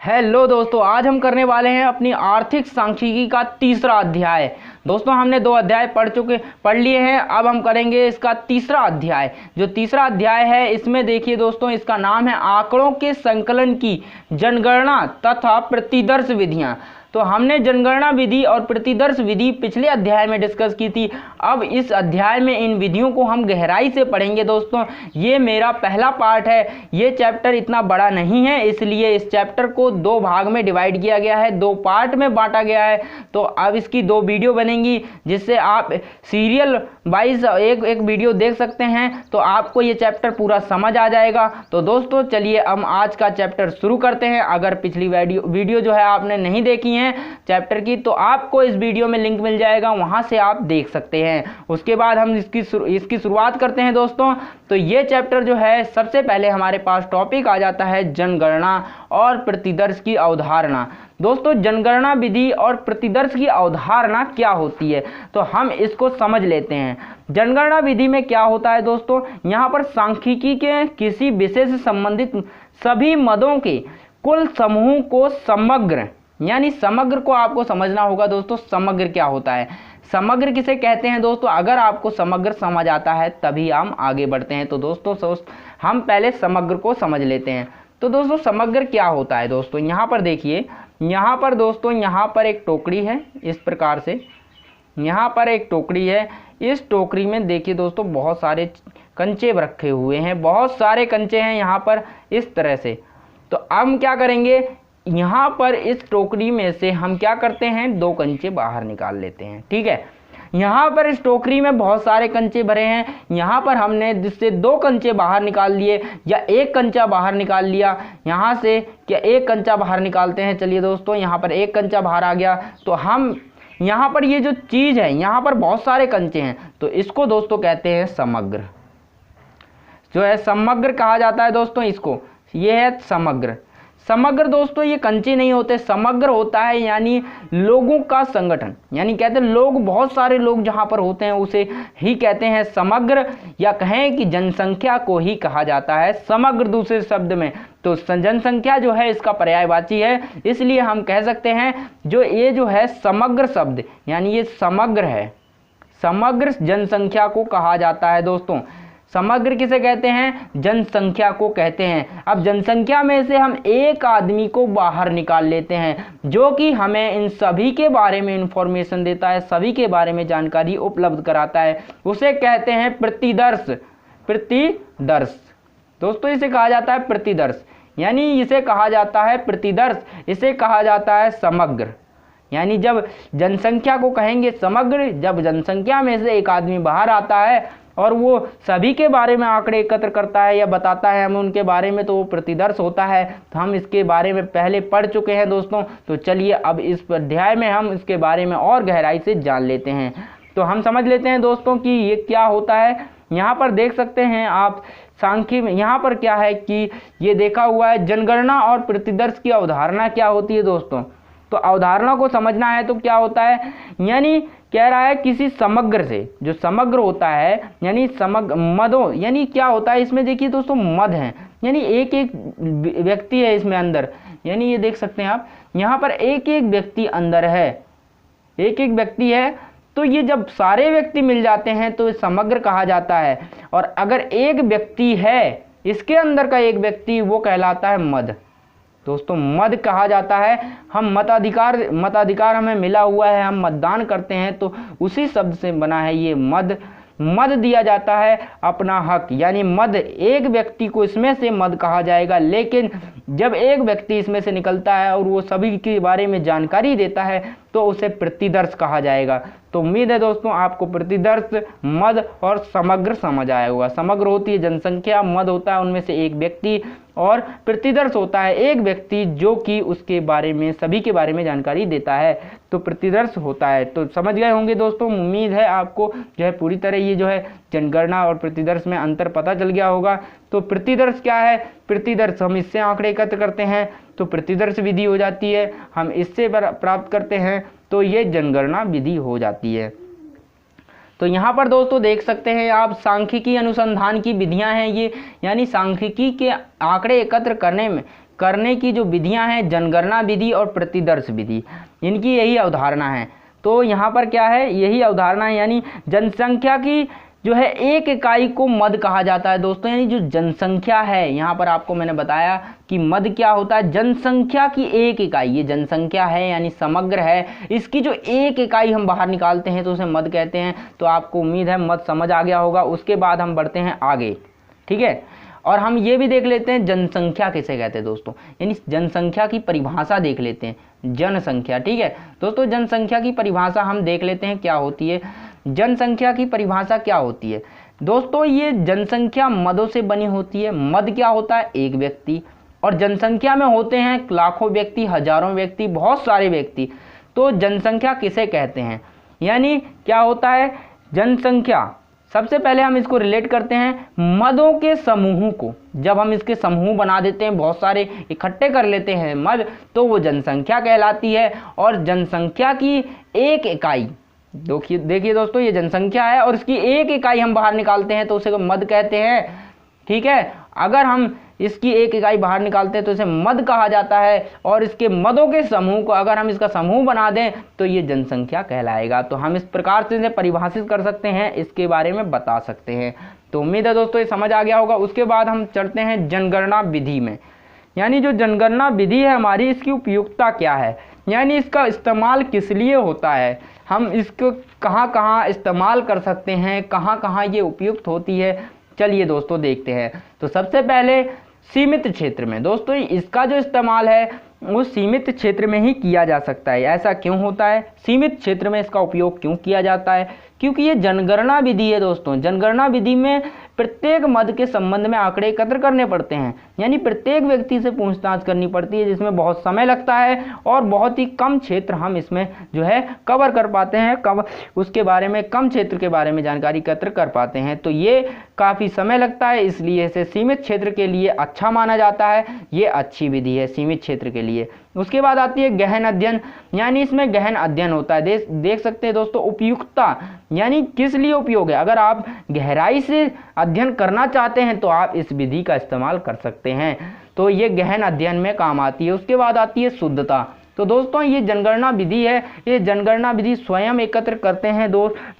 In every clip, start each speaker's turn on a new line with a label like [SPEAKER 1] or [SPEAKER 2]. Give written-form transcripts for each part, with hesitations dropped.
[SPEAKER 1] Hello दोस्तों, आज हम करने वाले हैं अपनी आर्थिक सांख्यिकी का तीसरा अध्याय। दोस्तों हमने 2 अध्याय पढ़ लिए हैं। अब हम करेंगे इसका तीसरा अध्याय। जो तीसरा अध्याय है इसमें देखिए दोस्तों, इसका नाम है आंकड़ों के संकलन की जनगणना तथा प्रतिदर्श विधियां। तो हमने जनगणना विधि और प्रतिदर्श विधि पिछले अध्याय में डिस्कस की थी। अब इस अध्याय में इन विधियों को हम गहराई से पढ़ेंगे। दोस्तों ये मेरा पहला पार्ट है। ये चैप्टर इतना बड़ा नहीं है, इसलिए इस चैप्टर को 2 भाग में डिवाइड किया गया है, 2 पार्ट में बांटा गया है। तो अब इसकी 2 वीडियो बनेंगी, जिससे आप सीरियल वाइज एक वीडियो देख सकते हैं, तो आपको ये चैप्टर पूरा समझ आ जाएगा। तो दोस्तों चलिए हम आज का चैप्टर शुरू करते हैं। अगर पिछली वीडियो जो है आपने नहीं देखी है चैप्टर की, तो आपको इस वीडियो में लिंक मिल जाएगा, वहां से आप देख सकते हैं। उसके बाद हम इसकी शुरुआत करते हैं दोस्तों। तो ये चैप्टर जो है, सबसे पहले हमारे पास टॉपिक आ जाता है जनगणना और प्रतिदर्श की अवधारणा। दोस्तों जनगणना विधि और प्रतिदर्श की अवधारणा क्या होती है, तो हम इसको समझ लेते हैं। जनगणना विधि में क्या होता है दोस्तों, यहाँ पर सांख्यिकी के किसी विषय से संबंधित सभी मदों के कुल समूह को समग्र, यानी समग्र को आपको समझना होगा दोस्तों। समग्र क्या होता है, समग्र किसे कहते हैं दोस्तों? अगर आपको समग्र समझ आता है तभी हम आगे बढ़ते हैं। तो दोस्तों हम पहले समग्र को समझ लेते हैं। तो दोस्तों समग्र क्या होता है दोस्तों, यहाँ पर देखिए, यहाँ पर दोस्तों, यहाँ पर एक टोकरी है, इस प्रकार से यहाँ पर एक टोकरी है। इस टोकरी में देखिए दोस्तों बहुत सारे कंचे रखे हुए हैं, बहुत सारे कंचे हैं यहाँ पर इस तरह से। तो हम क्या करेंगे, यहाँ पर इस टोकरी में से हम क्या करते हैं, 2 कंचे बाहर निकाल लेते हैं। ठीक है, यहाँ पर इस टोकरी में बहुत सारे कंचे भरे हैं, यहाँ पर हमने जिससे 2 कंचे बाहर निकाल लिए या 1 कंचा बाहर निकाल लिया। यहाँ से क्या 1 कंचा बाहर निकालते हैं। चलिए दोस्तों यहाँ पर 1 कंचा बाहर आ गया। तो हम यहाँ पर ये जो चीज़ है, यहाँ पर बहुत सारे कंचे हैं, तो इसको दोस्तों कहते हैं समग्र। जो है समग्र कहा जाता है दोस्तों इसको, ये है समग्र। समग्र दोस्तों ये कंचे नहीं होते, समग्र होता है यानी लोगों का संगठन, यानी कहते हैं लोग, बहुत सारे लोग जहाँ पर होते हैं उसे ही कहते हैं समग्र, या कहें कि जनसंख्या को ही कहा जाता है समग्र दूसरे शब्द में। तो जनसंख्या जो है इसका पर्यायवाची है, इसलिए हम कह सकते हैं जो ये जो है समग्र शब्द, यानी ये समग्र है, समग्र जनसंख्या को कहा जाता है दोस्तों। समग्र किसे कहते हैं, जनसंख्या को कहते हैं। अब जनसंख्या में से हम एक आदमी को बाहर निकाल लेते हैं, जो कि हमें इन सभी के बारे में इंफॉर्मेशन देता है, सभी के बारे में जानकारी उपलब्ध कराता है, उसे कहते हैं प्रतिदर्श। प्रतिदर्श दोस्तों इसे कहा जाता है प्रतिदर्श, यानी इसे कहा जाता है प्रतिदर्श, इसे कहा जाता है समग्र। यानी जब जनसंख्या को कहेंगे समग्र, जब जनसंख्या में से एक आदमी बाहर आता है और वो सभी के बारे में आंकड़े एकत्र करता है या बताता है हमें उनके बारे में, तो वो प्रतिदर्श होता है। तो हम इसके बारे में पहले पढ़ चुके हैं दोस्तों। तो चलिए अब इस अध्याय में हम इसके बारे में और गहराई से जान लेते हैं। तो हम समझ लेते हैं दोस्तों कि ये क्या होता है। यहाँ पर देख सकते हैं आप सांख्यिकी में, यहाँ पर क्या है कि ये देखा हुआ है जनगणना और प्रतिदर्श की अवधारणा क्या होती है दोस्तों। तो अवधारणा को समझना है तो क्या होता है, यानी कह रहा है किसी समग्र से, जो समग्र होता है यानी समग्र मदों, यानी क्या होता है इसमें देखिए दोस्तों मद हैं, यानी एक एक व्यक्ति है इसमें अंदर, यानी ये देख सकते हैं आप यहाँ पर एक एक व्यक्ति अंदर है, एक एक व्यक्ति है। तो ये जब सारे व्यक्ति मिल जाते हैं तो समग्र कहा जाता है। और अगर एक व्यक्ति है, इसके अंदर का एक व्यक्ति, वो कहलाता है मद दोस्तों, मद कहा जाता है। हम मताधिकार हमें मिला हुआ है, हम मतदान करते हैं, तो उसी शब्द से बना है ये मद। मद दिया जाता है अपना हक, यानी मद, एक व्यक्ति को इसमें से मद कहा जाएगा। लेकिन जब एक व्यक्ति इसमें से निकलता है और वो सभी के बारे में जानकारी देता है तो उसे प्रतिदर्श कहा जाएगा। तो उम्मीद है दोस्तों आपको प्रतिदर्श, मद और समग्र समझ आया होगा। समग्र होती है जनसंख्या, मद होता है उनमें से एक व्यक्ति, और प्रतिदर्श होता है एक व्यक्ति जो कि उसके बारे में, सभी के बारे में जानकारी देता है, तो प्रतिदर्श होता है। तो समझ गए होंगे दोस्तों, उम्मीद है आपको जो है पूरी तरह ये जो है जनगणना और प्रतिदर्श में अंतर पता चल गया होगा। तो प्रतिदर्श क्या है, प्रतिदर्श हम इससे आंकड़े एकत्र करते हैं तो प्रतिदर्श विधि हो जाती है, हम इससे प्राप्त करते हैं तो ये जनगणना विधि हो जाती है। तो यहाँ पर दोस्तों देख सकते हैं आप सांख्यिकी अनुसंधान की विधियाँ हैं ये, यानी सांख्यिकी के आंकड़े एकत्र करने में करने की जो विधियां हैं, जनगणना विधि और प्रतिदर्श विधि, इनकी यही अवधारणा है। तो यहाँ पर क्या है, यही अवधारणा है, यानी जनसंख्या की जो है एक इकाई को मद कहा जाता है दोस्तों। यानी जो जनसंख्या है, यहाँ पर आपको मैंने बताया कि मद क्या होता है, जनसंख्या की एक इकाई। ये जनसंख्या है यानी समग्र है, इसकी जो एक इकाई हम बाहर निकालते हैं तो उसे मद कहते हैं। तो आपको उम्मीद है मद समझ आ गया होगा। उसके बाद हम बढ़ते हैं आगे, ठीक है। और हम ये भी देख लेते हैं जनसंख्या किसे कहते हैं दोस्तों, यानी जनसंख्या की परिभाषा देख लेते हैं, जनसंख्या, ठीक है दोस्तों। जनसंख्या की परिभाषा हम देख लेते हैं क्या होती है। जनसंख्या की परिभाषा क्या होती है दोस्तों, ये जनसंख्या मदों से बनी होती है। मद क्या होता है, एक व्यक्ति, और जनसंख्या में होते हैं लाखों व्यक्ति, हजारों व्यक्ति, बहुत सारे व्यक्ति। तो जनसंख्या किसे कहते हैं, यानी क्या होता है जनसंख्या। सबसे पहले हम इसको रिलेट करते हैं मदों के समूह को। जब हम इसके समूह बना देते हैं, बहुत सारे इकट्ठे कर लेते हैं मद, तो वो जनसंख्या कहलाती है। और जनसंख्या की एक इकाई, देखिए दोस्तों, ये जनसंख्या है और इसकी एक इकाई हम बाहर निकालते हैं तो उसे मद कहते हैं, ठीक है। अगर हम इसकी एक इकाई बाहर निकालते हैं तो इसे मद कहा जाता है। और इसके मदों के समूह को अगर हम इसका समूह बना दें तो ये जनसंख्या कहलाएगा। तो हम इस प्रकार से इसे परिभाषित कर सकते हैं, इसके बारे में बता सकते हैं। तो उम्मीद है दोस्तों ये समझ आ गया होगा। उसके बाद हम चलते हैं जनगणना विधि में, यानी जो जनगणना विधि है हमारी, इसकी उपयुक्तता क्या है, यानी इसका इस्तेमाल किस लिए होता है, हम इसको कहाँ कहाँ इस्तेमाल कर सकते हैं, कहाँ कहाँ ये उपयुक्त होती है। चलिए दोस्तों देखते हैं। तो सबसे पहले सीमित क्षेत्र में दोस्तों इसका जो इस्तेमाल है वो सीमित क्षेत्र में ही किया जा सकता है। ऐसा क्यों होता है, सीमित क्षेत्र में इसका उपयोग क्यों किया जाता है, क्योंकि ये जनगणना विधि है दोस्तों। जनगणना विधि में प्रत्येक मद के संबंध में आंकड़े एकत्र करने पड़ते हैं, यानी प्रत्येक व्यक्ति से पूछताछ करनी पड़ती है, जिसमें बहुत समय लगता है और बहुत ही कम क्षेत्र हम इसमें जो है कवर कर पाते हैं, उसके बारे में कम क्षेत्र के बारे में जानकारी एकत्र कर पाते हैं। तो ये काफ़ी समय लगता है, इसलिए इसे सीमित क्षेत्र के लिए अच्छा माना जाता है। ये अच्छी विधि है सीमित क्षेत्र के लिए। उसके बाद आती है गहन अध्ययन, यानी इसमें गहन अध्ययन होता है। देख सकते हैं दोस्तों उपयुक्तता, यानी किस लिए उपयोग है। अगर आप गहराई से अध्ययन करना चाहते हैं तो आप इस विधि का इस्तेमाल कर सकते हैं, तो ये गहन अध्ययन में काम आती है। उसके बाद आती है शुद्धता। तो दोस्तों ये जनगणना विधि है, ये जनगणना विधि स्वयं एकत्र करते हैं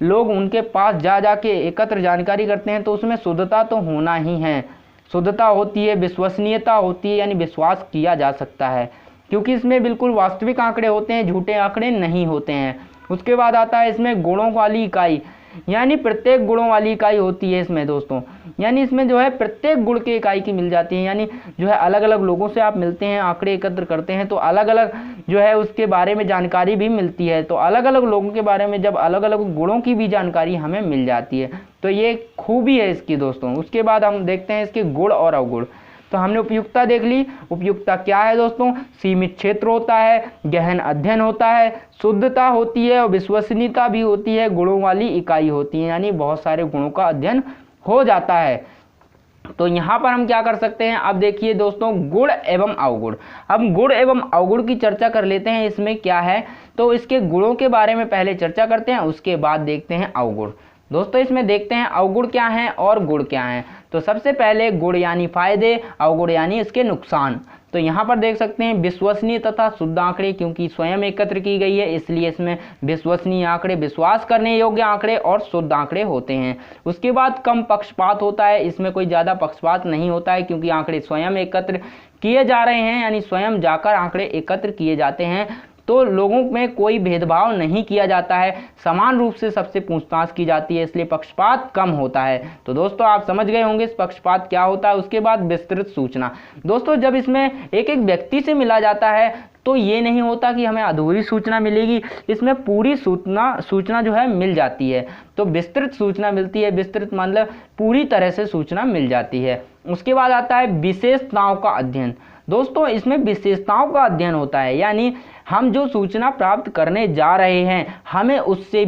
[SPEAKER 1] लोग उनके पास जा के एकत्र जानकारी करते हैं, तो उसमें शुद्धता तो होना ही है। शुद्धता होती है, विश्वसनीयता होती है, यानी विश्वास किया जा सकता है, क्योंकि इसमें बिल्कुल वास्तविक आंकड़े होते हैं, झूठे आंकड़े नहीं होते हैं। उसके बाद आता है इसमें गुणों वाली इकाई, यानी प्रत्येक गुणों वाली इकाई होती है इसमें दोस्तों, यानी इसमें जो है प्रत्येक गुण की इकाई की मिल जाती है। यानी जो है अलग अलग लोगों से आप मिलते हैं, आंकड़े एकत्र करते हैं, तो अलग अलग जो है उसके बारे में जानकारी भी मिलती है। तो अलग अलग लोगों के बारे में जब अलग अलग गुणों की भी जानकारी हमें मिल जाती है, तो ये खूबी है इसकी दोस्तों। उसके बाद हम देखते हैं इसके गुण और अवगुण। तो हमने उपयुक्तता देख ली। उपयुक्तता क्या है दोस्तों, सीमित क्षेत्र होता है, गहन अध्ययन होता है, शुद्धता होती है और विश्वसनीयता भी होती है, गुणों वाली इकाई होती है, यानी बहुत सारे गुणों का अध्ययन हो जाता है। तो यहाँ पर हम क्या कर सकते हैं, अब देखिए दोस्तों गुण एवं अवगुण। अब गुण एवं अवगुण की चर्चा कर लेते हैं। इसमें क्या है, तो इसके गुणों के बारे में पहले चर्चा करते हैं, उसके बाद देखते हैं अवगुण। दोस्तों इसमें देखते हैं अवगुण क्या हैं और गुण क्या हैं। तो सबसे पहले गुण यानी फायदे, अवगुण यानी इसके नुकसान। तो यहाँ पर देख सकते हैं विश्वसनीय तथा शुद्ध आंकड़े, क्योंकि स्वयं एकत्र की गई है इसलिए इसमें विश्वसनीय आंकड़े, विश्वास करने योग्य आंकड़े और शुद्ध आंकड़े होते हैं। उसके बाद कम पक्षपात होता है, इसमें कोई ज़्यादा पक्षपात नहीं होता है, क्योंकि आंकड़े स्वयं एकत्र किए जा रहे हैं, यानी स्वयं जाकर आंकड़े एकत्र किए जाते हैं, तो लोगों में कोई भेदभाव नहीं किया जाता है, समान रूप से सबसे पूछताछ की जाती है, इसलिए पक्षपात कम होता है। तो दोस्तों आप समझ गए होंगे इस पक्षपात क्या होता है। उसके बाद विस्तृत सूचना। दोस्तों जब इसमें एक एक व्यक्ति से मिला जाता है तो ये नहीं होता कि हमें अधूरी सूचना मिलेगी, इसमें पूरी सूचना जो है मिल जाती है। तो विस्तृत सूचना मिलती है, विस्तृत मतलब पूरी तरह से सूचना मिल जाती है। उसके बाद आता है विशेषताओं का अध्ययन। दोस्तों इसमें विशेषताओं का अध्ययन होता है, यानी हम जो सूचना प्राप्त करने जा रहे हैं हमें उसके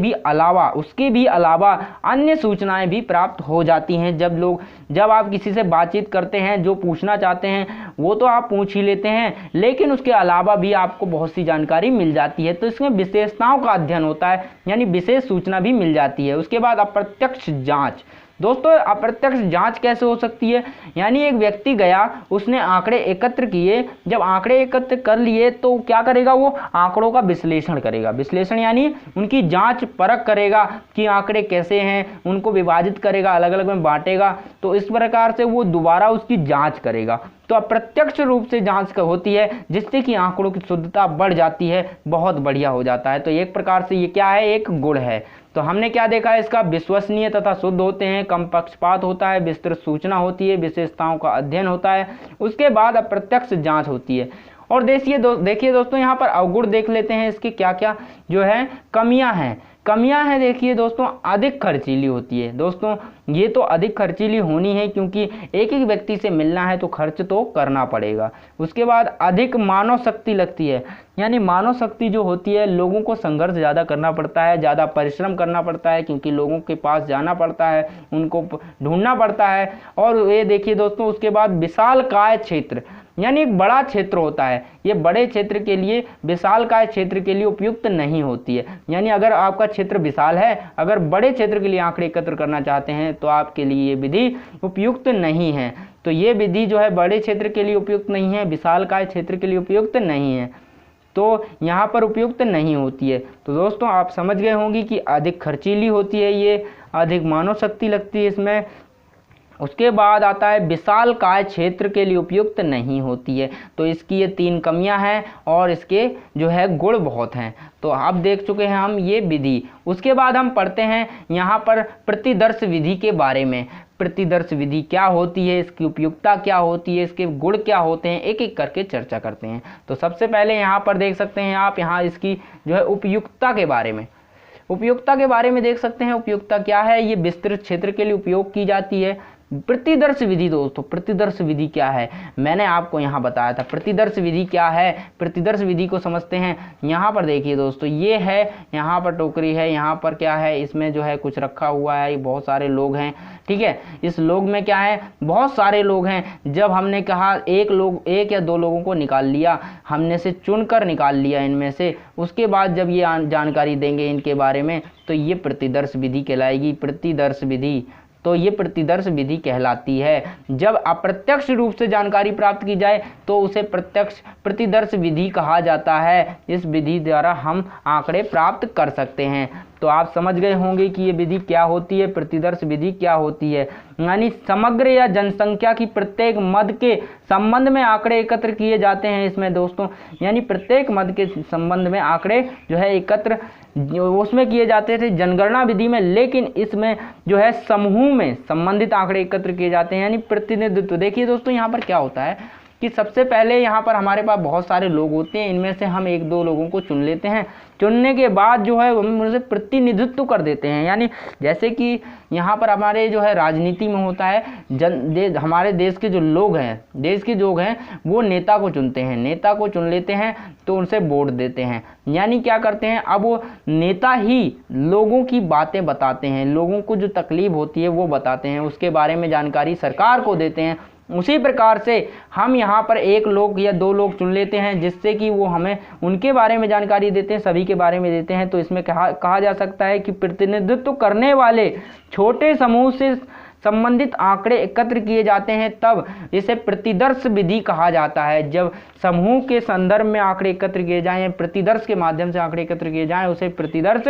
[SPEAKER 1] भी अलावा अन्य सूचनाएं भी प्राप्त हो जाती हैं। जब आप किसी से बातचीत करते हैं, जो पूछना चाहते हैं वो तो आप पूछ ही लेते हैं, लेकिन उसके अलावा भी आपको बहुत सी जानकारी मिल जाती है। तो इसमें विशेषताओं का अध्ययन होता है, यानी विशेष सूचना भी मिल जाती है। उसके बाद अप्रत्यक्ष जांच। दोस्तों अप्रत्यक्ष जांच कैसे हो सकती है, यानी एक व्यक्ति गया, उसने आंकड़े एकत्र किए, जब आंकड़े एकत्र कर लिए तो क्या करेगा, वो आंकड़ों का विश्लेषण करेगा। विश्लेषण यानी उनकी जांच परख करेगा कि आंकड़े कैसे हैं, उनको विभाजित करेगा, अलग अलग में बांटेगा, तो इस प्रकार से वो दोबारा उसकी जांच करेगा। तो अप्रत्यक्ष रूप से जांच होती है जिससे कि आंकड़ों की शुद्धता बढ़ जाती है, बहुत बढ़िया हो जाता है। तो एक प्रकार से ये क्या है, एक गुण है। तो हमने क्या देखा है, इसका विश्वसनीय तथा शुद्ध होते हैं, कम पक्षपात होता है, विस्तृत सूचना होती है, विशेषताओं का अध्ययन होता है, उसके बाद अप्रत्यक्ष जांच होती है। और देखिए दोस्तों यहाँ पर अवगुण देख लेते हैं, इसके क्या क्या जो है कमियां हैं। देखिए दोस्तों, अधिक खर्चीली होती है। दोस्तों ये तो अधिक खर्चीली होनी है, क्योंकि एक एक व्यक्ति से मिलना है तो खर्च तो करना पड़ेगा। उसके बाद अधिक मानव शक्ति लगती है, यानी मानव शक्ति जो होती है, लोगों को संघर्ष ज़्यादा करना पड़ता है, ज़्यादा परिश्रम करना पड़ता है, क्योंकि लोगों के पास जाना पड़ता है, उनको ढूंढना पड़ता है। और ये देखिए दोस्तों, उसके बाद विशालकाय क्षेत्र, यानी एक बड़ा क्षेत्र होता है, ये बड़े क्षेत्र के लिए, विशालकाय क्षेत्र के लिए उपयुक्त नहीं होती है। यानी अगर आपका क्षेत्र विशाल है, अगर बड़े क्षेत्र के लिए आंकड़े एकत्र करना चाहते हैं तो आपके लिए ये विधि उपयुक्त नहीं है। तो ये विधि जो है बड़े क्षेत्र के लिए उपयुक्त नहीं है, विशालकाय क्षेत्र के लिए उपयुक्त नहीं है, तो यहाँ पर उपयुक्त नहीं होती है। तो दोस्तों आप समझ गए होंगे कि अधिक खर्चीली होती है, ये अधिक मानव शक्ति लगती है इसमें। उसके बाद आता है विशालकाय क्षेत्र के लिए उपयुक्त नहीं होती है। तो इसकी ये 3 कमियां हैं और इसके जो है गुण बहुत हैं। तो आप देख चुके हैं हम ये विधि। उसके बाद हम पढ़ते हैं यहाँ पर प्रतिदर्श विधि के बारे में। प्रतिदर्श विधि क्या होती है, इसकी उपयुक्तता क्या होती है, इसके गुण क्या होते हैं, एक एक करके चर्चा करते हैं। तो सबसे पहले यहाँ पर देख सकते हैं आप, यहाँ इसकी जो है उपयुक्तता के बारे में देख सकते हैं। उपयुक्तता क्या है, ये विस्तृत क्षेत्र के लिए उपयोग की जाती है। प्रतिदर्श विधि, दोस्तों प्रतिदर्श विधि क्या है, मैंने आपको यहाँ बताया था। प्रतिदर्श विधि क्या है, प्रतिदर्श विधि को समझते हैं। यहाँ पर देखिए दोस्तों, ये है, यहाँ पर टोकरी है, यहाँ पर क्या है, इसमें जो है कुछ रखा हुआ है, ये बहुत सारे लोग हैं, ठीक है। इस लोग में क्या है, बहुत सारे लोग हैं। जब हमने कहा एक या 2 लोगों को निकाल लिया, हमने से चुनकर निकाल लिया इनमें से, उसके बाद जब ये जानकारी देंगे इनके बारे में, तो ये प्रतिदर्श विधि कहलाएगी। प्रतिदर्श विधि, तो ये प्रतिदर्श विधि कहलाती है। जब अप्रत्यक्ष रूप से जानकारी प्राप्त की जाए तो उसे प्रतिदर्श विधि कहा जाता है। इस विधि द्वारा हम आंकड़े प्राप्त कर सकते हैं। तो आप समझ गए होंगे कि ये विधि क्या होती है, प्रतिदर्श विधि क्या होती है। यानी समग्र या जनसंख्या की प्रत्येक मद के संबंध में आंकड़े एकत्र किए जाते हैं इसमें दोस्तों, यानी प्रत्येक मद के संबंध में आंकड़े जो है एकत्र उसमें किए जाते थे जनगणना विधि में, लेकिन इसमें जो है समूह में संबंधित आंकड़े एकत्र किए जाते हैं, यानी प्रतिनिधित्व। देखिए दोस्तों, यहाँ पर क्या होता है कि सबसे पहले यहाँ पर हमारे पास बहुत सारे लोग होते हैं, इनमें से हम 1-2 लोगों को चुन लेते हैं। चुनने के बाद जो है हम उनसे प्रतिनिधित्व कर देते हैं, यानी जैसे कि यहाँ पर हमारे जो है राजनीति में होता है, हमारे देश के जो लोग हैं वो नेता को चुनते हैं, नेता को चुन लेते हैं, तो उनसे वोट देते हैं। यानी क्या करते हैं, अब वो नेता ही लोगों की बातें बताते हैं, लोगों को जो तकलीफ होती है वो बताते हैं, उसके बारे में जानकारी सरकार को देते हैं। उसी प्रकार से हम यहाँ पर 1 लोग या 2 लोग चुन लेते हैं, जिससे कि वो हमें उनके बारे में जानकारी देते हैं, सभी के बारे में देते हैं। तो इसमें कहा जा सकता है कि प्रतिनिधित्व करने वाले छोटे समूह से संबंधित आंकड़े एकत्र किए जाते हैं, तब इसे प्रतिदर्श विधि कहा जाता है। जब समूह के संदर्भ में आंकड़े एकत्र किए जाएं, प्रतिदर्श के माध्यम से आंकड़े एकत्र किए जाएं, उसे प्रतिदर्श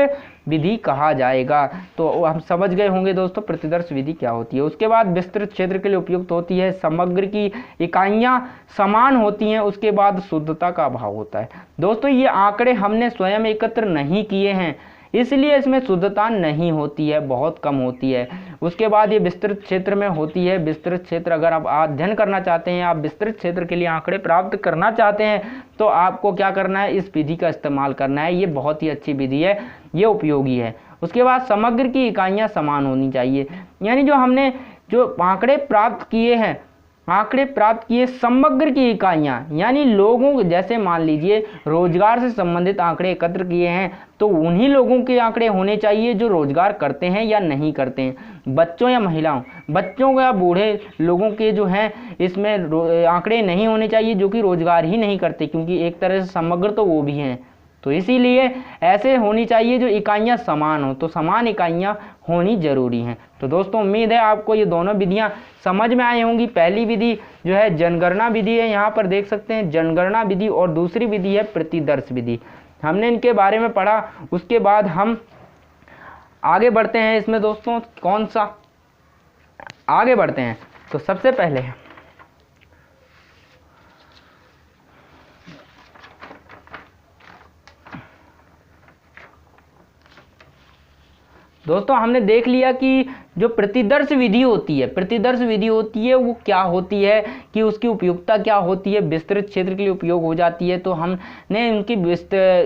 [SPEAKER 1] विधि कहा जाएगा। तो हम समझ गए होंगे दोस्तों प्रतिदर्श विधि क्या होती है। उसके बाद विस्तृत क्षेत्र के लिए उपयुक्त होती है, समग्र की इकाइयां समान होती हैं, उसके बाद शुद्धता का अभाव होता है। दोस्तों ये आंकड़े हमने स्वयं एकत्र नहीं किए हैं, इसलिए इसमें शुद्धता नहीं होती है, बहुत कम होती है। उसके बाद ये विस्तृत क्षेत्र में होती है। विस्तृत क्षेत्र अगर आप अध्ययन करना चाहते हैं, आप विस्तृत क्षेत्र के लिए आंकड़े प्राप्त करना चाहते हैं, तो आपको क्या करना है, इस विधि का इस्तेमाल करना है। ये बहुत ही अच्छी विधि है, ये उपयोगी है। उसके बाद समग्र की इकाइयां समान होनी चाहिए, यानी जो हमने जो आंकड़े प्राप्त किए समग्र की इकाइयां, यानी लोगों, जैसे मान लीजिए रोजगार से संबंधित आंकड़े एकत्र किए हैं, तो उन्हीं लोगों के आंकड़े होने चाहिए जो रोजगार करते हैं या नहीं करते हैं। बच्चों या महिलाओं, बच्चों या बूढ़े लोगों के जो हैं इसमें आंकड़े नहीं होने चाहिए जो कि रोजगार ही नहीं करते, क्योंकि एक तरह से समग्र तो वो भी हैं, तो इसीलिए ऐसे होनी चाहिए जो इकाइयाँ समान हो, तो समान इकाइयाँ होनी जरूरी हैं। तो दोस्तों उम्मीद है आपको ये दोनों विधियाँ समझ में आई होंगी। पहली विधि जो है जनगणना विधि है, यहाँ पर देख सकते हैं जनगणना विधि, और दूसरी विधि है प्रतिदर्श विधि। हमने इनके बारे में पढ़ा, उसके बाद हम आगे बढ़ते हैं इसमें दोस्तों। कौन सा आगे बढ़ते हैं, तो सबसे पहले दोस्तों हमने देख लिया कि जो प्रतिदर्श विधि होती है, प्रतिदर्श विधि होती है वो क्या होती है, कि उसकी उपयोगिता क्या होती है, विस्तृत क्षेत्र के लिए उपयोग हो जाती है। तो हमने उनकी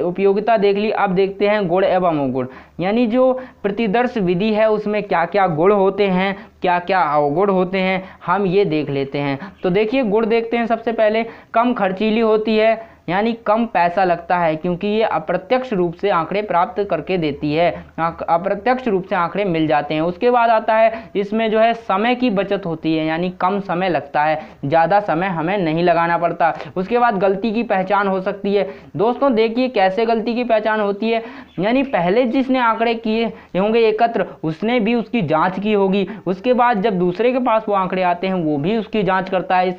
[SPEAKER 1] उपयोगिता देख ली। अब देखते हैं गुण एवं अवगुण, यानी जो प्रतिदर्श विधि है उसमें क्या क्या गुण होते हैं, क्या क्या अवगुण होते हैं, हम ये देख लेते हैं। तो देखिए गुण देखते हैं। सबसे पहले कम खर्चीली होती है, यानी कम पैसा लगता है, क्योंकि ये अप्रत्यक्ष रूप से आंकड़े प्राप्त करके देती है, अप्रत्यक्ष रूप से आंकड़े मिल जाते हैं। उसके बाद आता है इसमें जो है समय की बचत होती है, यानी कम समय लगता है, ज़्यादा समय हमें नहीं लगाना पड़ता। उसके बाद गलती की पहचान हो सकती है। दोस्तों देखिए कैसे गलती की पहचान होती है, यानी पहले जिसने आंकड़े किए होंगे एकत्र, उसने भी उसकी जाँच की होगी, उसके बाद जब दूसरे के पास वो आंकड़े आते हैं वो भी उसकी जाँच करता है।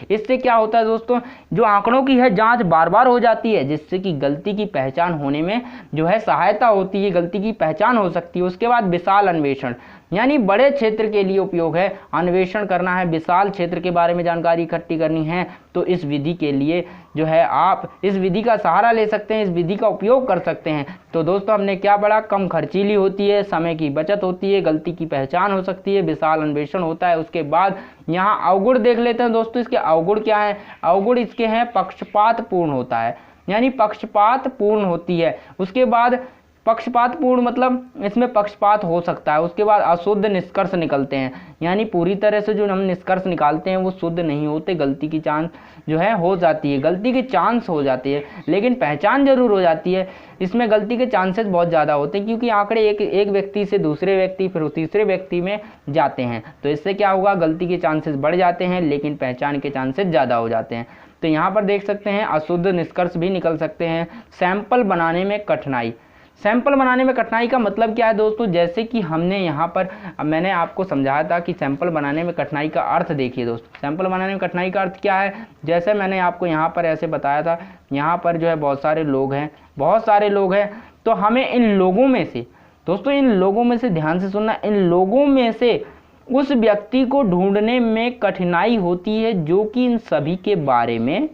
[SPEAKER 1] इससे क्या होता है दोस्तों, जो आंकड़ों की है जाँच बार बार हो जाती है, जिससे कि गलती की पहचान होने में जो है सहायता होती है, गलती की पहचान हो सकती है। उसके बाद विशाल अन्वेषण, यानी बड़े क्षेत्र के लिए उपयोग है, अन्वेषण करना है, विशाल क्षेत्र के बारे में जानकारी इकट्ठी करनी है, तो इस विधि के लिए जो है आप इस विधि का सहारा ले सकते हैं, इस विधि का उपयोग कर सकते हैं। तो दोस्तों हमने क्या पढ़ा, कम खर्चीली होती है, समय की बचत होती है, गलती की पहचान हो सकती है, विशाल अन्वेषण होता है। उसके बाद यहाँ अवगुण देख लेते हैं दोस्तों। इसके अवगुण क्या है, अवगुण इसके हैं पक्षपात पूर्ण होता है, यानी पक्षपात पूर्ण होती है। उसके बाद पक्षपात पूर्ण मतलब इसमें पक्षपात हो सकता है। उसके बाद अशुद्ध निष्कर्ष निकलते हैं, यानी पूरी तरह से जो हम निष्कर्ष निकालते हैं वो शुद्ध नहीं होते, गलती की चांस जो है हो जाती है, गलती की चांस हो जाती है, लेकिन पहचान जरूर हो जाती है। इसमें गलती के चांसेस बहुत ज़्यादा होते हैं, क्योंकि आंकड़े एक व्यक्ति से दूसरे व्यक्ति फिर तीसरे व्यक्ति में जाते हैं, तो इससे क्या होगा, गलती के चांसेस बढ़ जाते हैं, लेकिन पहचान के चांसेस ज़्यादा हो जाते हैं। तो यहाँ पर देख सकते हैं अशुद्ध निष्कर्ष भी निकल सकते हैं। सैंपल बनाने में कठिनाई, सैंपल बनाने में कठिनाई का मतलब क्या है दोस्तों, जैसे कि हमने यहाँ पर मैंने आपको समझाया था कि सैंपल बनाने में कठिनाई का अर्थ देखिए दोस्तों। सैंपल बनाने में कठिनाई का अर्थ क्या है, जैसे मैंने आपको यहाँ पर ऐसे बताया था, यहाँ पर जो है बहुत सारे लोग हैं, तो हमें इन लोगों में से दोस्तों, इन लोगों में से ध्यान से सुनना, इन लोगों में से उस व्यक्ति को ढूंढने में कठिनाई होती है जो कि इन सभी के बारे में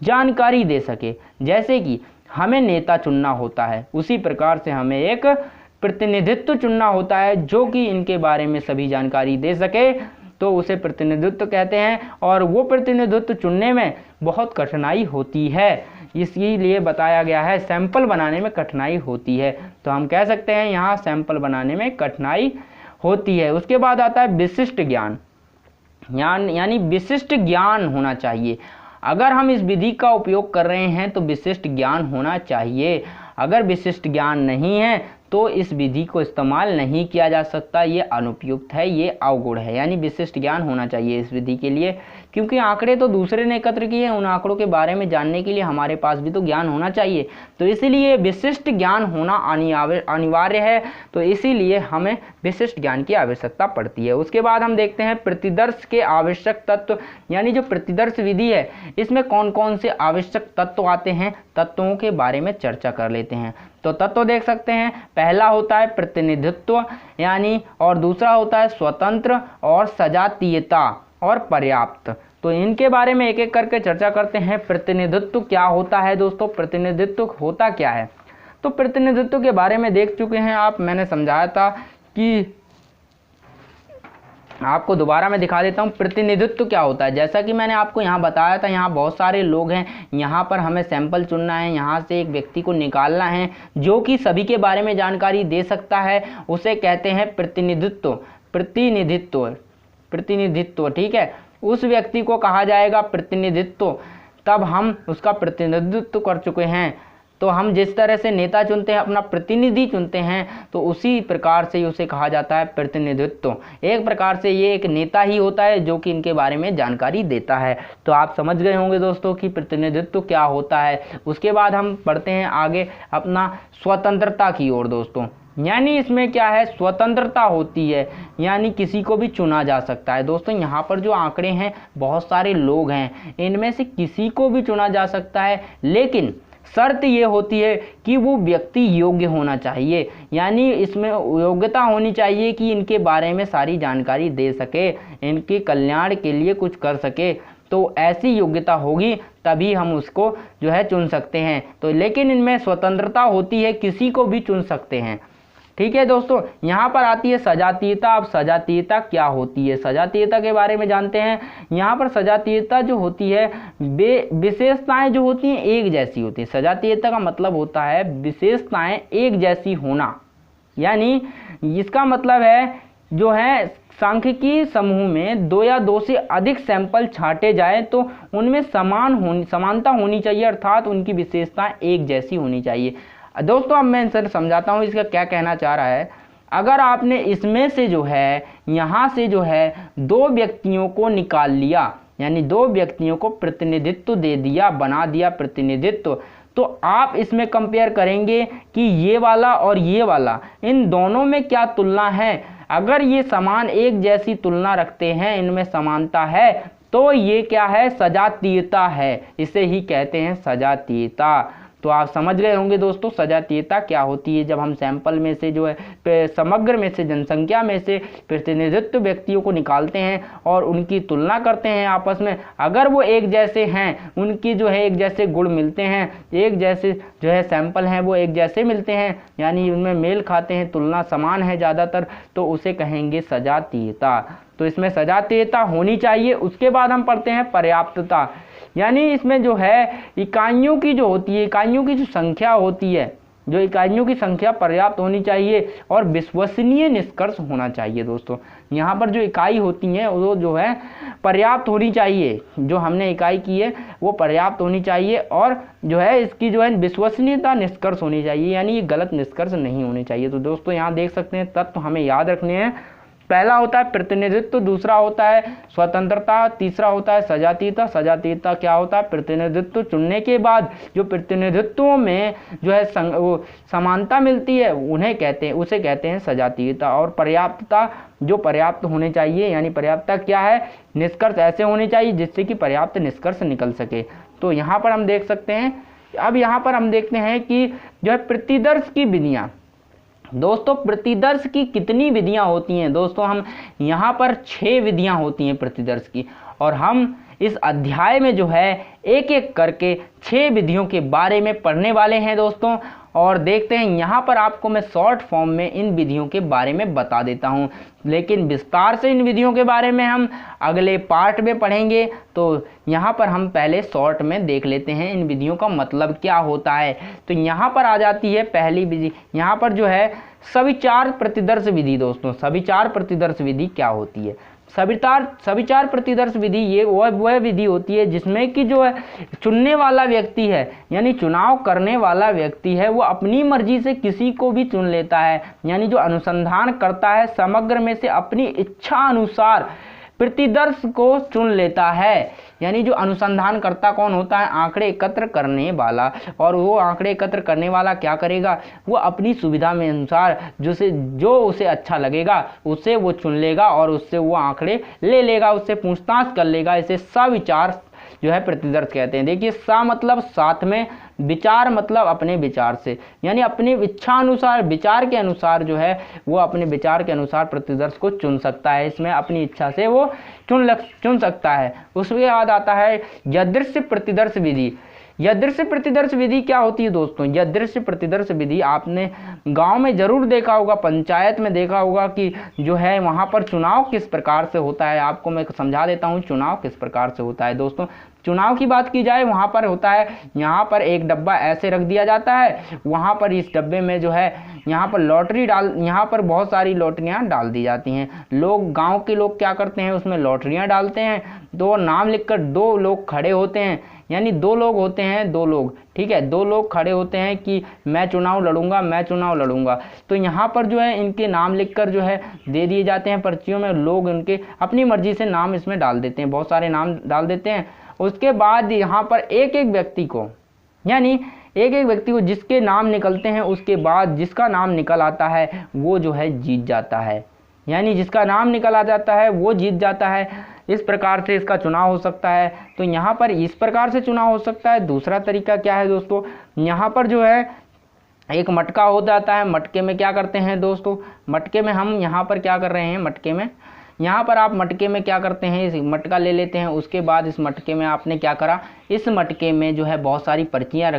[SPEAKER 1] जानकारी दे सके। जैसे कि हमें नेता चुनना होता है, उसी प्रकार से हमें एक प्रतिनिधित्व चुनना होता है जो कि इनके बारे में सभी जानकारी दे सके, तो उसे प्रतिनिधित्व कहते हैं। और वो प्रतिनिधित्व चुनने में बहुत कठिनाई होती है, इसीलिए बताया गया है सैंपल बनाने में कठिनाई होती है। तो हम कह सकते हैं यहाँ सैंपल बनाने में कठिनाई होती है। उसके बाद आता है विशिष्ट ज्ञान, यानी विशिष्ट ज्ञान होना चाहिए। अगर हम इस विधि का उपयोग कर रहे हैं तो विशिष्ट ज्ञान होना चाहिए। अगर विशिष्ट ज्ञान नहीं है तो इस विधि को इस्तेमाल नहीं किया जा सकता, ये अनुपयुक्त है, ये अवगुण है। यानी विशिष्ट ज्ञान होना चाहिए इस विधि के लिए, क्योंकि आंकड़े तो दूसरे ने एकत्र किए हैं, उन आंकड़ों के बारे में जानने के लिए हमारे पास भी तो ज्ञान होना चाहिए। तो इसीलिए विशिष्ट ज्ञान होना अनिवार्य है, तो इसीलिए हमें विशिष्ट ज्ञान की आवश्यकता पड़ती है। उसके बाद हम देखते हैं प्रतिदर्श के आवश्यक तत्व, यानी जो प्रतिदर्श विधि है इसमें कौन कौन से आवश्यक तत्व आते हैं, तत्वों के बारे में चर्चा कर लेते हैं। तो तत्व देख सकते हैं, पहला होता है प्रतिनिधित्व, यानी और दूसरा होता है स्वतंत्र और सजातीयता और पर्याप्त। तो इनके बारे में एक एक करके चर्चा करते हैं। प्रतिनिधित्व क्या होता है दोस्तों, प्रतिनिधित्व होता क्या है, तो प्रतिनिधित्व के बारे में देख चुके हैं आप, मैंने समझाया था कि आपको दोबारा मैं दिखा देता हूँ प्रतिनिधित्व क्या होता है। जैसा कि मैंने आपको यहाँ बताया था, यहाँ बहुत सारे लोग हैं, यहाँ पर हमें सैंपल चुनना है, यहाँ से एक व्यक्ति को निकालना है जो कि सभी के बारे में जानकारी दे सकता है, उसे कहते हैं प्रतिनिधित्व। प्रतिनिधित्व ठीक है, उस व्यक्ति को कहा जाएगा प्रतिनिधित्व। तब हम उसका प्रतिनिधित्व कर चुके हैं, तो हम जिस तरह से नेता चुनते हैं, अपना प्रतिनिधि चुनते हैं, तो उसी प्रकार से उसे कहा जाता है प्रतिनिधित्व। एक प्रकार से ये एक नेता ही होता है जो कि इनके बारे में जानकारी देता है। तो आप समझ गए होंगे दोस्तों कि प्रतिनिधित्व क्या होता है। उसके बाद हम बढ़ते हैं आगे अपना स्वतंत्रता की ओर दोस्तों। यानी इसमें क्या है, स्वतंत्रता होती है, यानी किसी को भी चुना जा सकता है। दोस्तों यहाँ पर जो आंकड़े हैं, बहुत सारे लोग हैं, इनमें से किसी को भी चुना जा सकता है, लेकिन शर्त ये होती है कि वो व्यक्ति योग्य होना चाहिए। यानी इसमें योग्यता होनी चाहिए कि इनके बारे में सारी जानकारी दे सके, इनके कल्याण के लिए कुछ कर सके। तो ऐसी योग्यता होगी तभी हम उसको जो है चुन सकते हैं। तो लेकिन इनमें स्वतंत्रता होती है, किसी को भी चुन सकते हैं। ठीक है दोस्तों, यहाँ पर आती है सजातीयता। अब सजातीयता क्या होती है, सजातीयता के बारे में जानते हैं। यहाँ पर सजातीयता जो होती है, विशेषताएं जो होती हैं एक जैसी होती है। सजातीयता का मतलब होता है विशेषताएं एक जैसी होना। यानी इसका मतलब है जो है सांख्यिकी समूह में 2 या 2 से अधिक सैंपल छांटे जाए तो उनमें समानता होनी चाहिए, अर्थात उनकी विशेषताएं एक जैसी होनी चाहिए। दोस्तों अब मैं सर समझाता हूँ इसका क्या कहना चाह रहा है। अगर आपने इसमें से जो है यहाँ से जो है 2 व्यक्तियों को निकाल लिया, यानी 2 व्यक्तियों को प्रतिनिधित्व दे दिया, बना दिया प्रतिनिधित्व, तो आप इसमें कंपेयर करेंगे कि ये वाला और ये वाला, इन दोनों में क्या तुलना है। अगर ये समान एक जैसी तुलना रखते हैं, इनमें समानता है, तो ये क्या है, सजातीयता है। इसे ही कहते हैं सजातीयता। तो आप समझ गए होंगे दोस्तों सजातीयता क्या होती है। जब हम सैंपल में से जो है समग्र में से, जनसंख्या में से प्रतिनिधित्व व्यक्तियों को निकालते हैं और उनकी तुलना करते हैं आपस में, अगर वो एक जैसे हैं, उनकी जो है एक जैसे गुण मिलते हैं, एक जैसे जो है सैंपल हैं वो एक जैसे मिलते हैं, यानी उनमें मेल खाते हैं, तुलना समान है ज़्यादातर, तो उसे कहेंगे सजातीयता। तो इसमें सजातीयता होनी चाहिए। उसके बाद हम पढ़ते हैं पर्याप्तता। यानी इसमें जो है इकाइयों की जो होती है, इकाइयों की जो संख्या होती है, जो इकाइयों की संख्या पर्याप्त होनी चाहिए और विश्वसनीय निष्कर्ष होना चाहिए। दोस्तों यहाँ पर जो इकाई होती हैं वो जो है पर्याप्त होनी चाहिए, जो हमने इकाई की है वो पर्याप्त होनी चाहिए, और जो है इसकी जो है विश्वसनीयता निष्कर्ष होनी चाहिए, यानी ये गलत निष्कर्ष नहीं होने चाहिए। तो दोस्तों यहाँ देख सकते हैं तत्व हमें याद रखने हैं। पहला होता है प्रतिनिधित्व, दूसरा होता है स्वतंत्रता, तीसरा होता है सजातीयता। सजातीयता क्या होता है, प्रतिनिधित्व चुनने के बाद जो प्रतिनिधित्वों में जो है वो समानता मिलती है, उन्हें कहते हैं, उसे कहते हैं सजातीयता। और पर्याप्तता, जो पर्याप्त होने चाहिए, यानी पर्याप्तता क्या है, निष्कर्ष ऐसे होने चाहिए जिससे कि पर्याप्त निष्कर्ष निकल सके। तो यहाँ पर हम देख सकते हैं। अब यहाँ पर हम देखते हैं कि जो है प्रतिदर्श की विधियाँ। दोस्तों प्रतिदर्श की कितनी विधियां होती हैं, दोस्तों हम यहाँ पर 6 विधियां होती हैं प्रतिदर्श की, और हम इस अध्याय में जो है एक एक करके 6 विधियों के बारे में पढ़ने वाले हैं दोस्तों। और देखते हैं, यहाँ पर आपको मैं शॉर्ट फॉर्म में इन विधियों के बारे में बता देता हूँ, लेकिन विस्तार से इन विधियों के बारे में हम अगले पार्ट में पढ़ेंगे। तो यहाँ पर हम पहले शॉर्ट में देख लेते हैं इन विधियों का मतलब क्या होता है। तो यहाँ पर आ जाती है पहली विधि, यहाँ पर जो है सविचार प्रतिदर्श विधि। दोस्तों सविचार प्रतिदर्श विधि क्या होती है, सविचार प्रतिदर्श विधि ये वह विधि होती है जिसमें कि जो है चुनने वाला व्यक्ति है, यानी चुनाव करने वाला व्यक्ति है, वो अपनी मर्जी से किसी को भी चुन लेता है। यानी जो अनुसंधान करता है समग्र में से अपनी इच्छा अनुसार प्रतिदर्श को चुन लेता है। यानी जो अनुसंधान करता कौन होता है, आंकड़े एकत्र करने वाला। और वो आंकड़े एकत्र करने वाला क्या करेगा, वो अपनी सुविधा में अनुसार जो उसे अच्छा लगेगा उसे वो चुन लेगा और उससे वो आंकड़े ले लेगा, उससे पूछताछ कर लेगा। इसे सविचार जो है प्रतिदर्श कहते हैं। देखिए सा मतलब साथ में, विचार मतलब अपने विचार से, यानी अपनी इच्छा अनुसार, विचार के अनुसार जो है वो अपने विचार के अनुसार प्रतिदर्श को चुन सकता है। इसमें अपनी इच्छा से वो चुन सकता है। उसके बाद आता है यादृश्य प्रतिदर्श विधि। यादृश्य प्रतिदर्श विधि क्या होती है दोस्तों, यादृश्य प्रतिदर्श विधि आपने गांव में जरूर देखा होगा, पंचायत में देखा होगा कि जो है वहां पर चुनाव किस प्रकार से होता है। आपको मैं समझा देता हूं चुनाव किस प्रकार से होता है। दोस्तों चुनाव की बात की जाए, वहां पर होता है, यहाँ पर एक डब्बा ऐसे रख दिया जाता है, वहां पर इस डब्बे में जो है यहाँ पर बहुत सारी लॉटरियां डाल दी जाती हैं। लोग, गांव के लोग क्या करते हैं, उसमें लॉटरियां डालते हैं। 2 नाम लिखकर 2 लोग खड़े होते हैं, यानी दो लोग होते हैं, दो लोग, ठीक है, दो लोग खड़े होते हैं कि मैं चुनाव लड़ूंगा, मैं चुनाव लड़ूंगा। तो यहाँ पर जो है इनके नाम लिखकर जो है दे दिए जाते हैं पर्चियों में, लोग उनके अपनी मर्जी से नाम इसमें डाल देते हैं, बहुत सारे नाम डाल देते हैं। उसके बाद यहाँ पर एक एक व्यक्ति को, यानी एक एक व्यक्ति को जिसके नाम निकलते हैं, उसके बाद जिसका नाम निकल आता है वो जो है जीत जाता है, यानी जिसका नाम निकल आ जाता है वो जीत जाता है। इस प्रकार से इसका चुनाव हो सकता है। तो यहाँ पर इस प्रकार से चुनाव हो सकता है। दूसरा तरीका क्या है दोस्तों, यहाँ पर जो है एक मटका हो जाता है। मटके में क्या करते हैं दोस्तों, मटके में हम यहाँ पर क्या कर रहे हैं, मटके में यहाँ पर आप मटके में क्या करते हैं, इस मटका ले लेते हैं। उसके बाद इस मटके में आपने क्या करा, इस मटके में जो है बहुत सारी पर्चियाँ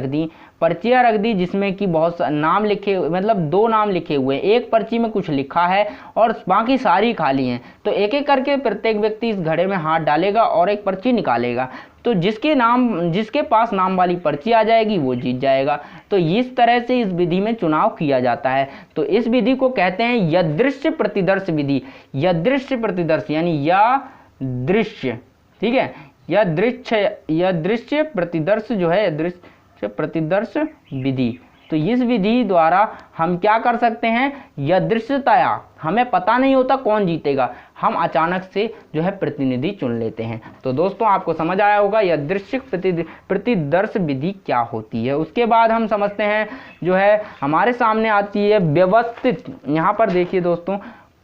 [SPEAKER 1] रख दी जिसमें कि बहुत नाम लिखे, मतलब दो नाम लिखे हुए हैं, एक पर्ची में कुछ लिखा है और बाकी सारी खाली हैं। तो एक एक करके प्रत्येक व्यक्ति इस घड़े में हाथ डालेगा और एक पर्ची निकालेगा। तो जिसके पास नाम वाली पर्ची आ जाएगी वो जीत जाएगा। तो इस तरह से इस विधि में चुनाव किया जाता है। तो इस विधि को कहते हैं यादृश्य प्रतिदर्श विधि। यादृश्य प्रतिदर्श यानी यादृश्य, ठीक है, यादृश्य प्रतिदर्श जो है यादृश्य प्रतिदर्श विधि। तो इस विधि द्वारा हम क्या कर सकते हैं, यादृश्यतया, हमें पता नहीं होता कौन जीतेगा, हम अचानक से जो है प्रतिनिधि चुन लेते हैं। तो दोस्तों आपको समझ आया होगा यादृश्य प्रतिदर्श विधि क्या होती है। उसके बाद हम समझते हैं जो है हमारे सामने आती है व्यवस्थित, यहाँ पर देखिए दोस्तों,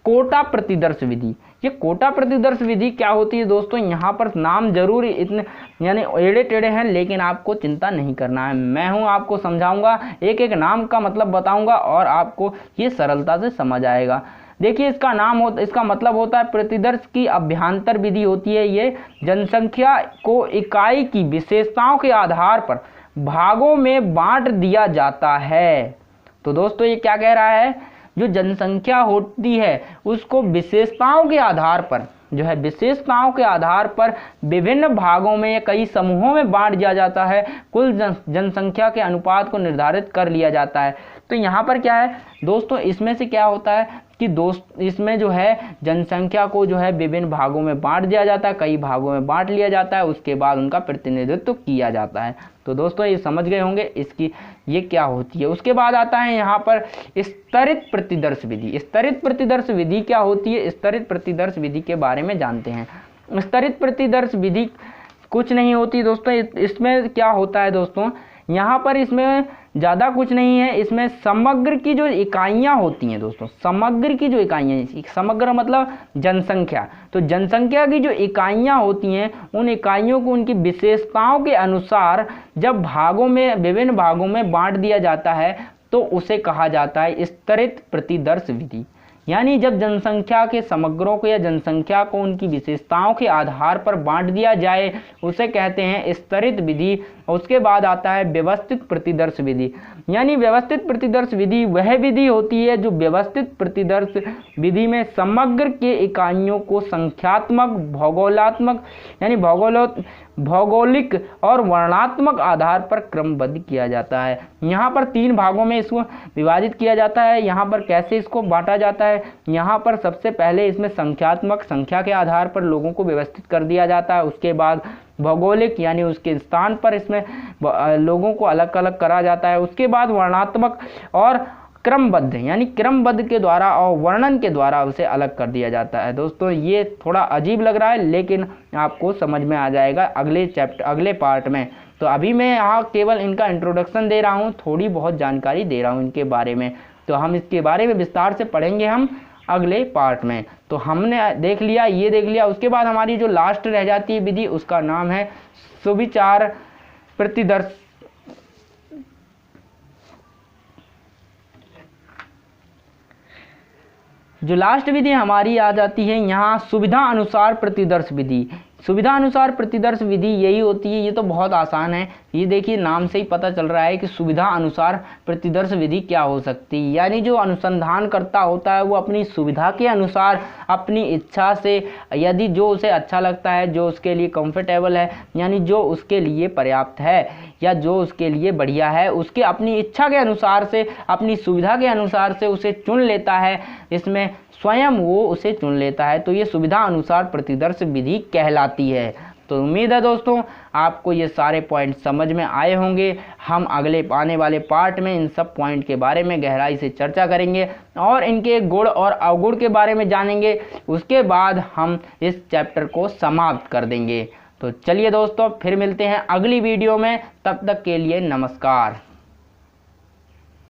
[SPEAKER 1] कोटा प्रतिदर्श विधि। ये कोटा प्रतिदर्श विधि क्या होती है दोस्तों, यहाँ पर नाम जरूर इतने यानी एड़े टेढ़े हैं, लेकिन आपको चिंता नहीं करना है। मैं हूँ, आपको समझाऊंगा, एक एक नाम का मतलब बताऊंगा और आपको ये सरलता से समझ आएगा। देखिए इसका मतलब होता है प्रतिदर्श की अभ्यंतर विधि होती है। ये जनसंख्या को इकाई की विशेषताओं के आधार पर भागों में बांट दिया जाता है। तो दोस्तों ये क्या कह रहा है, जो जनसंख्या होती है उसको विशेषताओं के आधार पर जो है विशेषताओं के आधार पर विभिन्न भागों में या कई समूहों में बांट दिया जाता है। कुल जनसंख्या के अनुपात को निर्धारित कर लिया जाता है। तो यहाँ पर क्या है दोस्तों, इसमें से क्या होता है कि इसमें जो है जनसंख्या को जो है विभिन्न भागों में बांट दिया जाता है, कई भागों में बांट लिया जाता है, उसके बाद उनका प्रतिनिधित्व किया जाता है। तो दोस्तों ये समझ गए होंगे इसकी ये क्या होती है। उसके बाद आता है यहाँ पर स्तरित प्रतिदर्श विधि। स्तरित प्रतिदर्श विधि क्या होती है, स्तरित प्रतिदर्श विधि के बारे में जानते हैं। स्तरित प्रतिदर्श विधि कुछ नहीं होती दोस्तों, इसमें क्या होता है दोस्तों, यहाँ पर इसमें ज़्यादा कुछ नहीं है। इसमें समग्र की जो इकाइयाँ होती हैं दोस्तों, समग्र की जो इकाइयाँ, समग्र मतलब जनसंख्या, तो जनसंख्या की जो इकाइयाँ होती हैं उन इकाइयों को उनकी विशेषताओं के अनुसार जब विभिन्न भागों में बांट दिया जाता है तो उसे कहा जाता है स्तरित प्रतिदर्श विधि। यानी जब जनसंख्या के समग्रों को या जनसंख्या को उनकी विशेषताओं के आधार पर बांट दिया जाए उसे कहते हैं स्तरित विधि। उसके बाद आता है व्यवस्थित प्रतिदर्श विधि। यानी व्यवस्थित प्रतिदर्श विधि वह विधि होती है जो व्यवस्थित प्रतिदर्श विधि में समग्र के इकाइयों को संख्यात्मक, भौगोलात्मक यानी भौगोलिक और वर्णात्मक आधार पर क्रमबद्ध किया जाता है। यहाँ पर 3 भागों में इसको विभाजित किया जाता है। यहाँ पर कैसे इसको बांटा जाता है, यहाँ पर सबसे पहले इसमें संख्यात्मक, संख्या के आधार पर लोगों को व्यवस्थित कर दिया जाता है। उसके बाद भौगोलिक यानी उसके स्थान पर इसमें लोगों को अलग अलग करा जाता है। उसके बाद वर्णात्मक और क्रमबद्ध यानी क्रमबद्ध के द्वारा और वर्णन के द्वारा उसे अलग कर दिया जाता है। दोस्तों ये थोड़ा अजीब लग रहा है लेकिन आपको समझ में आ जाएगा अगले पार्ट में। तो अभी मैं यहाँ केवल इनका इंट्रोडक्शन दे रहा हूँ, थोड़ी बहुत जानकारी दे रहा हूँ इनके बारे में। तो हम इसके बारे में विस्तार से पढ़ेंगे हम अगले पार्ट में। तो हमने देख लिया, ये देख लिया। उसके बाद हमारी जो लास्ट रह जाती है विधि उसका नाम है सुविचार प्रतिदर्श। जो लास्ट विधि हमारी आ जाती है यहाँ सुविधा अनुसार प्रतिदर्श विधि। सुविधा अनुसार प्रतिदर्श विधि यही होती है। ये तो बहुत आसान है, ये देखिए नाम से ही पता चल रहा है कि सुविधा अनुसार प्रतिदर्श विधि क्या हो सकती है। यानी जो अनुसंधान करता होता है वो अपनी सुविधा के अनुसार, अपनी इच्छा से, यदि जो उसे अच्छा लगता है, जो उसके लिए कंफर्टेबल है, यानी जो उसके लिए पर्याप्त है या जो उसके लिए बढ़िया है, उसके अपनी इच्छा के अनुसार से, अपनी सुविधा के अनुसार से उसे चुन लेता है। इसमें स्वयं वो उसे चुन लेता है। तो ये सुविधा अनुसार प्रतिदर्श विधि कहलाती है। तो उम्मीद है दोस्तों आपको ये सारे पॉइंट समझ में आए होंगे। हम अगले आने वाले पार्ट में इन सब पॉइंट के बारे में गहराई से चर्चा करेंगे और इनके गुण और अवगुण के बारे में जानेंगे। उसके बाद हम इस चैप्टर को समाप्त कर देंगे। तो चलिए दोस्तों फिर मिलते हैं अगली वीडियो में, तब तक के लिए नमस्कार।